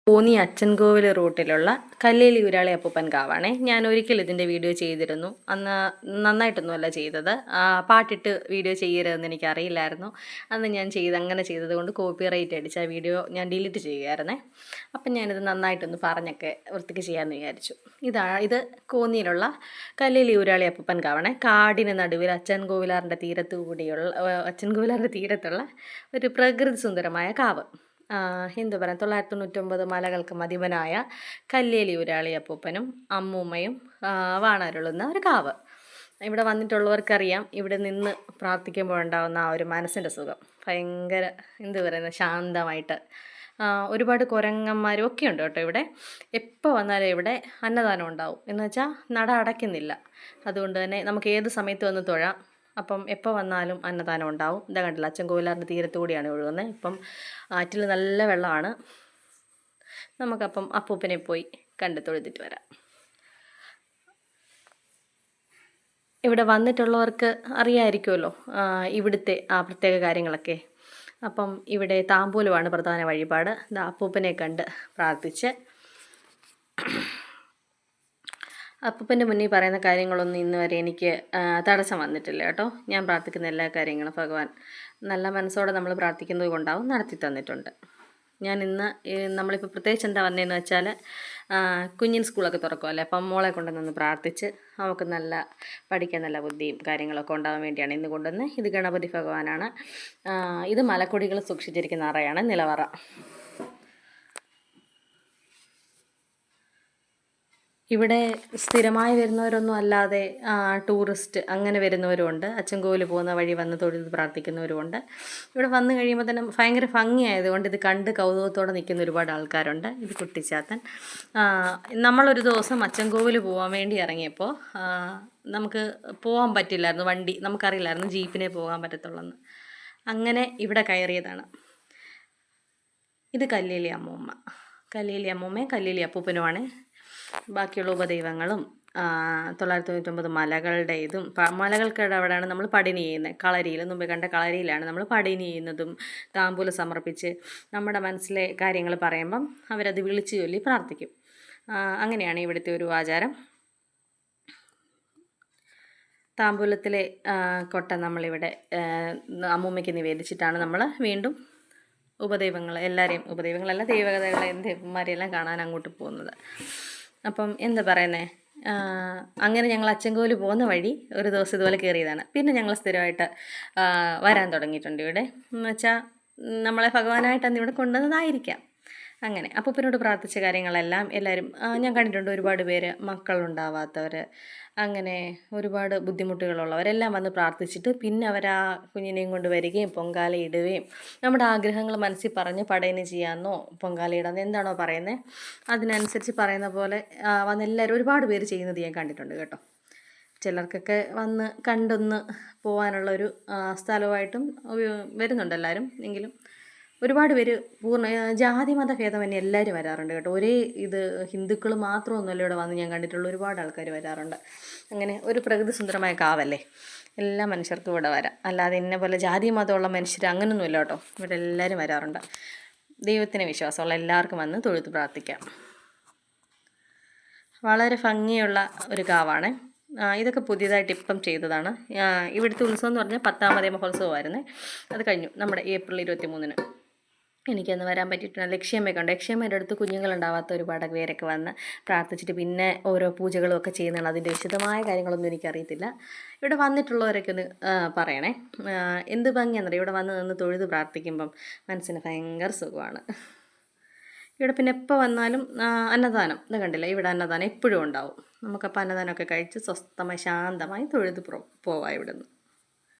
കോന്നി അച്ചൻകോവിൽ റൂട്ടിലുള്ള കല്ലേലി ഊരാളി അപ്പൂപ്പൻ കാവാണേ. ഞാൻ ഒരിക്കൽ ഇതിൻ്റെ വീഡിയോ ചെയ്തിരുന്നു. അന്ന് നന്നായിട്ടൊന്നുമല്ല ചെയ്തത്. പാട്ടിട്ട് വീഡിയോ ചെയ്യരുതെന്ന് എനിക്കറിയില്ലായിരുന്നു. അന്ന് ഞാൻ അങ്ങനെ ചെയ്തത് കൊണ്ട് കോപ്പിറൈറ്റ് അടിച്ച വീഡിയോ ഞാൻ ഡിലീറ്റ് ചെയ്യുകയായിരുന്നേ. അപ്പം ഞാനിത് നന്നായിട്ടൊന്ന് പറഞ്ഞൊക്കെ വൃത്തിക്ക് ചെയ്യാമെന്ന് വിചാരിച്ചു. ഇത് കോന്നിയിലുള്ള കല്ലേലി ഊരാളി അപ്പൂപ്പൻ കാവാണേ. കാടിന് നടുവിൽ അച്ചൻകോവിലാറിൻ്റെ തീരത്തുള്ള ഒരു പ്രകൃതി സുന്ദരമായ കാവ്. എന്തു പറയാം, 999 മലകൾക്ക് മതിവനായ കല്ലേലി ഊരാളി അപ്പൂപ്പനും അമ്മൂമ്മയും വാണരുളുന്ന ഒരു കാവ്. ഇവിടെ വന്നിട്ടുള്ളവർക്കറിയാം, ഇവിടെ നിന്ന് പ്രാർത്ഥിക്കുമ്പോഴുണ്ടാകുന്ന ആ ഒരു മനസ്സിൻ്റെ സുഖം ഭയങ്കര എന്തു പറയുന്നത്, ശാന്തമായിട്ട്. ഒരുപാട് കുരങ്ങന്മാരും ഒക്കെ ഉണ്ട് കേട്ടോ ഇവിടെ. എപ്പോൾ വന്നാലും ഇവിടെ അന്നദാനം ഉണ്ടാവും. എന്ന് വെച്ചാൽ നട അടയ്ക്കുന്നില്ല. അതുകൊണ്ട് തന്നെ നമുക്ക് ഏത് സമയത്ത് വന്ന് തൊഴാം. അപ്പം എപ്പോൾ വന്നാലും അന്നദാനം ഉണ്ടാവും. ഇതാ കണ്ടില്ല, അച്ചൻകോവിലാറിൻ്റെ തീരത്തു കൂടിയാണ് ഒഴുകുന്നത്. ഇപ്പം ആറ്റിൽ നല്ല വെള്ളമാണ്. നമുക്കപ്പം അപ്പൂപ്പനെ പോയി കണ്ട് തൊഴുതിട്ട് വരാം. ഇവിടെ വന്നിട്ടുള്ളവർക്ക് അറിയാമായിരിക്കുമല്ലോ ഇവിടുത്തെ ആ പ്രത്യേക കാര്യങ്ങളൊക്കെ. അപ്പം ഇവിടെ താമ്പൂലമാണ് പ്രധാന വഴിപാട്. അപ്പൂപ്പനെ കണ്ട് പ്രാർത്ഥിച്ച് അപ്പൂപ്പൻ്റെ മുന്നിൽ പറയുന്ന കാര്യങ്ങളൊന്നും ഇന്ന് വരെ എനിക്ക് തടസ്സം വന്നിട്ടില്ല കേട്ടോ. ഞാൻ പ്രാർത്ഥിക്കുന്ന എല്ലാ കാര്യങ്ങളും ഭഗവാൻ നല്ല മനസ്സോടെ നമ്മൾ പ്രാർത്ഥിക്കുന്നത് കൊണ്ടാവും നടത്തി തന്നിട്ടുണ്ട്. ഞാൻ ഇന്ന് നമ്മളിപ്പോൾ പ്രത്യേകിച്ച് എന്താ വന്നതെന്ന് വെച്ചാൽ, കുഞ്ഞിന് സ്കൂളൊക്കെ തുറക്കുമല്ലേ, അപ്പം മോളെ കൊണ്ടുവന്ന് പ്രാർത്ഥിച്ച് അവൾക്ക് പഠിക്കാൻ നല്ല ബുദ്ധിയും കാര്യങ്ങളൊക്കെ ഉണ്ടാകാൻ വേണ്ടിയാണ് ഇന്ന് കൊണ്ടുവന്ന്. ഇത് ഗണപതി ഭഗവാനാണ്. ഇത് മലക്കൊടികൾ സൂക്ഷിച്ചിരിക്കുന്ന അറയാണ്, നിലവറ. ഇവിടെ സ്ഥിരമായി വരുന്നവരൊന്നും അല്ലാതെ ടൂറിസ്റ്റ് അങ്ങനെ വരുന്നവരുമുണ്ട്. അച്ചൻകോവിൽ പോകുന്ന വഴി വന്ന് തൊഴുത് പ്രാർത്ഥിക്കുന്നവരുമുണ്ട്. ഇവിടെ വന്നു കഴിയുമ്പോൾ തന്നെ ഭയങ്കര ഭംഗിയായതുകൊണ്ട് ഇത് കണ്ട് കൗതുകത്തോടെ നിൽക്കുന്ന ഒരുപാട് ആൾക്കാരുണ്ട്. ഇത് കുട്ടിച്ചാത്തൻ. നമ്മളൊരു ദിവസം അച്ചൻകോവിൽ പോകാൻ വേണ്ടി ഇറങ്ങിയപ്പോൾ നമുക്ക് പോകാൻ പറ്റില്ലായിരുന്നു. വണ്ടി നമുക്കറിയില്ലായിരുന്നു ജീപ്പിനെ പോകാൻ പറ്റത്തുള്ളെന്ന്. അങ്ങനെ ഇവിടെ കയറിയതാണ്. ഇത് കല്ലേലി അമ്മൂമ്മയും കല്ലേലി അപ്പൂപ്പനുമാണ്. ബാക്കിയുള്ള ഉപദൈവങ്ങളും 999 മലകളുടെ മലകൾക്കിടെ അവിടെയാണ് നമ്മൾ പടിനി ചെയ്യുന്നത്. കളരിയിൽ മുമ്പ് കണ്ട കളരിയിലാണ് നമ്മൾ പടിനി ചെയ്യുന്നതും. താമ്പൂലം സമർപ്പിച്ച് നമ്മുടെ മനസ്സിലെ കാര്യങ്ങൾ പറയുമ്പം അവരത് വിളിച്ചു ചൊല്ലി പ്രാർത്ഥിക്കും. അങ്ങനെയാണ് ഇവിടുത്തെ ഒരു ആചാരം. താമ്പൂലത്തിലെ കൊട്ട നമ്മളിവിടെ അമ്മൂമ്മയ്ക്ക് നിവേദിച്ചിട്ടാണ് നമ്മൾ വീണ്ടും ഉപദൈവങ്ങളല്ല, ദൈവകഥകളെ ദേവന്മാരെല്ലാം കാണാൻ അങ്ങോട്ട് പോകുന്നത്. അപ്പം എന്താ പറയുന്നത്, അങ്ങനെ ഞങ്ങൾ അച്ചൻകോവിൽ പോകുന്ന വഴി ഒരു ദിവസം ഇതുപോലെ കയറിയതാണ്. പിന്നെ ഞങ്ങൾ സ്ഥിരമായിട്ട് വരാൻ തുടങ്ങിയിട്ടുണ്ട് ഇവിടെ. എന്ന് വെച്ചാൽ നമ്മളെ ഭഗവാനായിട്ട് അന്ന് ഇവിടെ കൊണ്ടുവന്നതായിരിക്കാം. അങ്ങനെ അപ്പൂപ്പനോട് പ്രാർത്ഥിച്ച കാര്യങ്ങളെല്ലാം എല്ലാവരും ഞാൻ കണ്ടിട്ടുണ്ട്. ഒരുപാട് പേര് മക്കളുണ്ടാവാത്തവർ, അങ്ങനെ ഒരുപാട് ബുദ്ധിമുട്ടുകളുള്ളവരെല്ലാം വന്ന് പ്രാർത്ഥിച്ചിട്ട് പിന്നെ അവർ ആ കുഞ്ഞിനെയും കൊണ്ട് വരികയും പൊങ്കാല ഇടുകയും നമ്മുടെ ആഗ്രഹങ്ങൾ മനസ്സിൽ പറഞ്ഞ് പടയണി ചെയ്യാമെന്നോ പൊങ്കാല ഇടാമെന്നോ എന്താണോ പറയുന്നത് അതിനനുസരിച്ച് പറയുന്ന പോലെ വന്ന് എല്ലാവരും ഒരുപാട് പേര് ചെയ്യുന്നത് ഞാൻ കണ്ടിട്ടുണ്ട് കേട്ടോ. ചിലർക്കൊക്കെ വന്ന് കണ്ടൊന്ന് പോകാനുള്ളൊരു സ്ഥലമായിട്ടും വരുന്നുണ്ട് എല്ലാവരും. എങ്കിലും ഒരുപാട് പേര് ജാതി മത ഭേദമന്യേ എല്ലാവരും വരാറുണ്ട് കേട്ടോ. ഒരേ ഹിന്ദുക്കൾ മാത്രമൊന്നുമല്ല ഇവിടെ വന്ന് ഞാൻ കണ്ടിട്ടുള്ള ഒരുപാട് ആൾക്കാർ വരാറുണ്ട്. അങ്ങനെ ഒരു പ്രകൃതി സുന്ദരമായ കാവല്ലേ, എല്ലാ മനുഷ്യർക്കും ഇവിടെ വരാം. അല്ലാതെ ഇന്ന പോലെ ജാതി മതമുള്ള മനുഷ്യർ അങ്ങനെയൊന്നുമില്ല കേട്ടോ. ഇവിടെ എല്ലാവരും വരാറുണ്ട്. ദൈവത്തിന് വിശ്വാസമുള്ള എല്ലാവർക്കും വന്ന് തൊഴുത്ത് പ്രാർത്ഥിക്കാം. വളരെ ഭംഗിയുള്ള ഒരു കാവാണ്. ഇതൊക്കെ പുതിയതായിട്ട് ഇപ്പം ചെയ്തതാണ്. ഇവിടുത്തെ ഉത്സവം എന്ന് പറഞ്ഞാൽ 10ാമതേ മഹോത്സവമായിരുന്നു. അത് കഴിഞ്ഞു നമ്മുടെ ഏപ്രിൽ 23-ന്. എനിക്കന്ന് വരാൻ പറ്റിയിട്ടുണ്ട്. ലക്ഷ്യമൊക്കെ ഉണ്ട്. ലക്ഷ്യമ്മയുടെ അടുത്ത് കുഞ്ഞുങ്ങളുണ്ടാവാത്ത ഒരുപാട് പേരൊക്കെ വന്ന് പ്രാർത്ഥിച്ചിട്ട് പിന്നെ ഓരോ പൂജകളും ഒക്കെ ചെയ്യുന്നതാണ്. അതിൻ്റെ വിശദമായ കാര്യങ്ങളൊന്നും എനിക്കറിയത്തില്ല. ഇവിടെ വന്നിട്ടുള്ളവരൊക്കെ ഒന്ന് പറയണേ. എന്ത് ഭംഗിയാണെന്നറിയാം ഇവിടെ വന്ന് നിന്ന് തൊഴുത് പ്രാർത്ഥിക്കുമ്പം മനസ്സിന് ഭയങ്കര സുഖമാണ്. ഇവിടെ പിന്നെ എപ്പോൾ വന്നാലും അന്നദാനം ഇത് കണ്ടില്ല, ഇവിടെ അന്നദാനം എപ്പോഴും ഉണ്ടാവും. നമുക്കപ്പോൾ അന്നദാനമൊക്കെ കഴിച്ച് സ്വസ്ഥമായി ശാന്തമായി തൊഴുത് പോവാം ഇവിടുന്ന്.